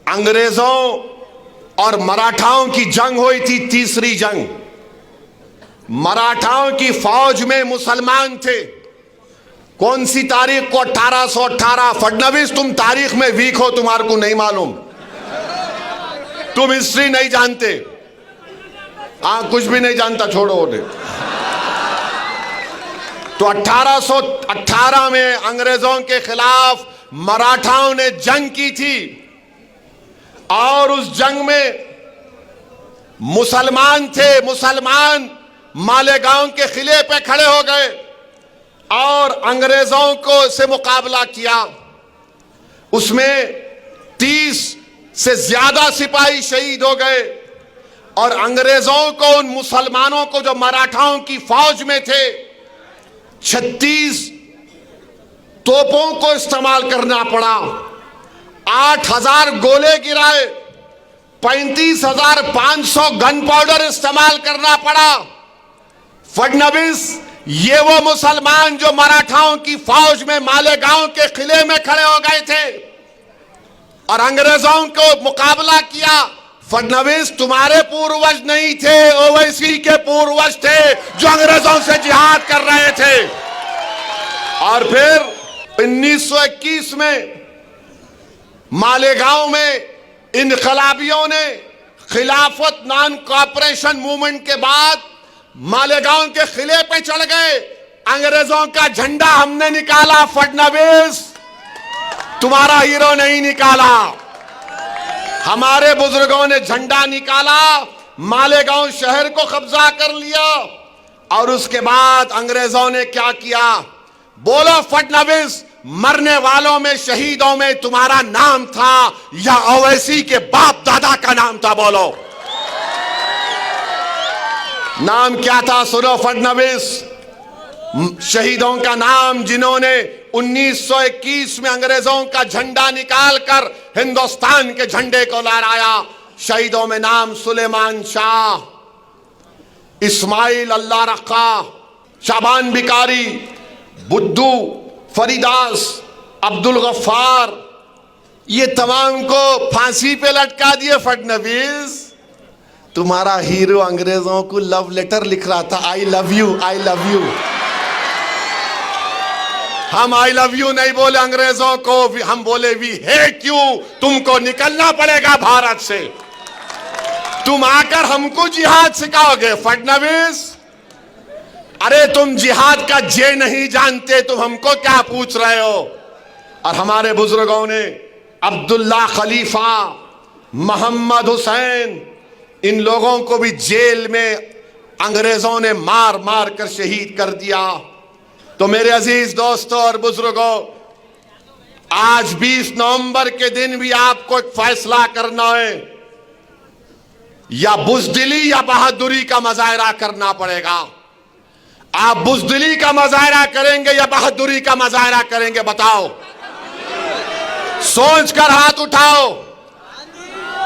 अंग्रेजों और मराठाओं की जंग हुई थी, तीसरी जंग। मराठाओं की फौज में मुसलमान थे। कौन सी तारीख को? 1818। फडणवीस, तुम तारीख में वीक हो, तुम्हारे को नहीं मालूम, तुम हिस्ट्री नहीं जानते। कुछ भी नहीं जानता, छोड़ो उन्हें। तो 1818 में अंग्रेजों के खिलाफ मराठाओं ने जंग की थी और उस जंग में मुसलमान थे। मुसलमान मालेगांव के किले पे खड़े हो गए और अंग्रेजों को से मुकाबला किया। उसमें 30 से ज्यादा सिपाही शहीद हो गए और अंग्रेजों को, उन मुसलमानों को जो मराठाओं की फौज में थे, 36 तोपों को इस्तेमाल करना पड़ा। 8000 गोले गिराए, 35,500 गन पाउडर इस्तेमाल करना पड़ा। फडणवीस, ये वो मुसलमान जो मराठाओं की फौज में मालेगांव के किले में खड़े हो गए थे और अंग्रेजों को मुकाबला किया। फडणवीस, तुम्हारे पूर्वज नहीं थे, ओवैसी के पूर्वज थे जो अंग्रेजों से जिहाद कर रहे थे। और फिर 1921 में मालेगांव में इनकलाबियों ने खिलाफत नॉन कॉपरेशन मूवमेंट के बाद मालेगांव के किले पे चढ़ गए। अंग्रेजों का झंडा हमने निकाला, फडणवीस तुम्हारा हीरो नहीं निकाला। हमारे बुजुर्गों ने झंडा निकाला, मालेगांव शहर को कब्जा कर लिया और उसके बाद अंग्रेजों ने क्या किया? बोलो फडणवीस, मरने वालों में, शहीदों में तुम्हारा नाम था या ओवैसी के बाप दादा का नाम था? बोलो, नाम क्या था? सुनो फडणवीस, शहीदों का नाम जिन्होंने 1921 में अंग्रेजों का झंडा निकालकर हिंदुस्तान के झंडे को लहराया। शहीदों में नाम सुलेमान शाह, इस्माइल अल्लाह रखा, शाबान बिकारी, बुद्धू फरीदास, अब्दुल गफ्फार, ये तमाम को फांसी पे लटका दिए। फडणवीस, तुम्हारा हीरो अंग्रेजों को लव लेटर लिख रहा था, I love you, I love you. हम आई लव यू नहीं बोले अंग्रेजों को, हम बोले वी हेट यू, तुमको निकलना पड़ेगा भारत से। तुम आकर हमको जिहाद सिखाओगे? फडणवीस, अरे तुम जिहाद का जे नहीं जानते, तुम हमको क्या पूछ रहे हो? और हमारे बुजुर्गों ने अब्दुल्ला खलीफा, मोहम्मद हुसैन, इन लोगों को भी जेल में अंग्रेजों ने मार मार कर शहीद कर दिया। तो मेरे अजीज दोस्तों और बुजुर्गों, आज 20 नवंबर के दिन भी आपको एक फैसला करना है, या बुज़दिली या बहादुरी का मुजाहरा करना पड़ेगा। आप बुज़दिली का मुजाहरा करेंगे या बहादुरी का मुजाहरा करेंगे? बताओ, सोच कर हाथ उठाओ।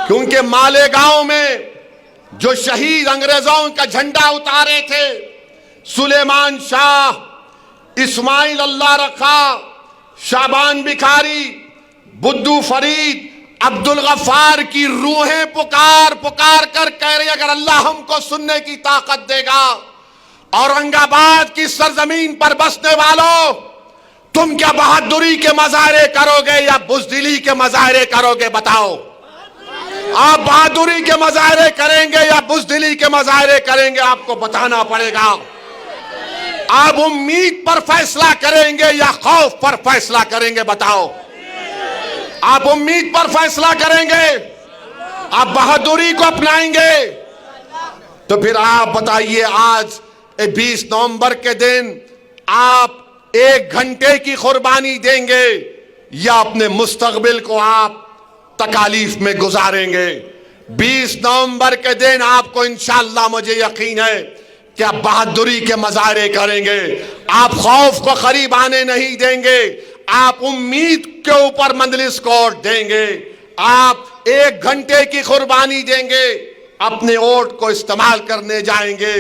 क्योंकि मालेगांव में जो शहीद अंग्रेजों का झंडा उतारे थे, सुलेमान शाह, इस्माइल अल्लाह रखा, शाबान बिखारी, बुद्धू फरीद, अब्दुल गफ्फार की रूहें पुकार पुकार कर कह रही, अगर अल्लाह हमको सुनने की ताकत देगा, औरंगाबाद की सरजमीन पर बसने वालों, तुम क्या बहादुरी के मुजाहरे करोगे या बुज़दिली के मुजाहरे करोगे? बताओ, आप बहादुरी के मुजाहरे करेंगे या बुज़दिली के मुजाहरे करेंगे? आपको बताना पड़ेगा। आप उम्मीद पर फैसला करेंगे या खौफ पर फैसला करेंगे? बताओ, आप उम्मीद पर फैसला करेंगे, आप बहादुरी को अपनाएंगे? तो फिर आप बताइए, आज 20 नवंबर के दिन आप 1 घंटे की कुर्बानी देंगे या अपने मुस्तकबिल को आप तकालीफ में गुजारेंगे? 20 नवंबर के दिन आपको इंशाअल्लाह, मुझे यकीन है कि आप बहादुरी के मुजाहरे करेंगे, आप खौफ को करीब आने नहीं देंगे, आप उम्मीद के ऊपर मंजलिस को वोट देंगे, आप 1 घंटे की कुर्बानी देंगे, अपने वोट को इस्तेमाल करने जाएंगे।